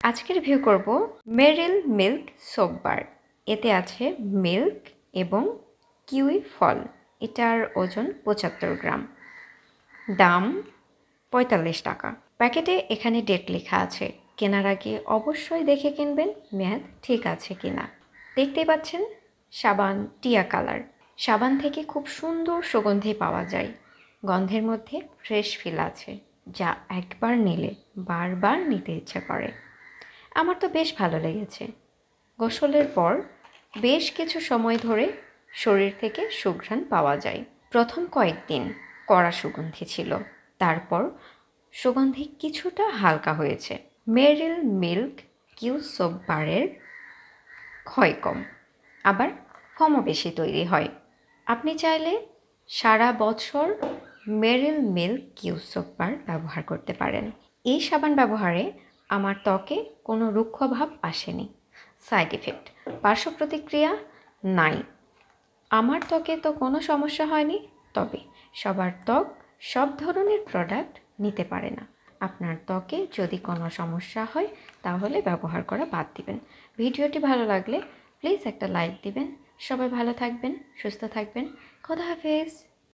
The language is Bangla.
আজকে রিভিউ করব মেরিল মিল্ক সোপ বার। এতে আছে মিল্ক এবং কিউই ফল। এটার ওজন 75 গ্রাম, দাম 45 টাকা। প্যাকেটে এখানে ডেট লেখা আছে, কেনার আগে অবশ্যই দেখে কিনবেন মেয়াদ ঠিক আছে কিনা। দেখতেই পাচ্ছেন সাবান টিয়া কালার। সাবান থেকে খুব সুন্দর সুগন্ধি পাওয়া যায়, গন্ধের মধ্যে ফ্রেশ ফিল আছে, যা একবার নিলে বারবার নিতে ইচ্ছে করে। আমার তো বেশ ভালো লেগেছে। গোসলের পর বেশ কিছু সময় ধরে শরীর থেকে সুঘ্রাণ পাওয়া যায়। প্রথম কয়েকদিন কড়া সুগন্ধি ছিল, তারপর সুগন্ধি কিছুটা হালকা হয়েছে। মেরিল মিল্ক কিউ সোপ বারের ক্ষয় কম, আবার ফমও বেশি তৈরি হয়। আপনি চাইলে সারা বছর মেরিল মিল্ক কিউ সোপ বার ব্যবহার করতে পারেন। এই সাবান ব্যবহারে আমার ত্বকে কোনো রুক্ষ ভাব আসেনি। সাইড ইফেক্ট, পার্শ্ব প্রতিক্রিয়া নাই। আমার ত্বকে তো কোনো সমস্যা হয়নি। তবে সবার ত্বক সব ধরনের প্রোডাক্ট নিতে পারে না। আপনার ত্বকে যদি কোনো সমস্যা হয় তাহলে ব্যবহার করা বাদ দিবেন। ভিডিওটি ভালো লাগলে প্লিজ একটা লাইক দিবেন। সবাই ভালো থাকবেন, সুস্থ থাকবেন। খোদা হাফেজ।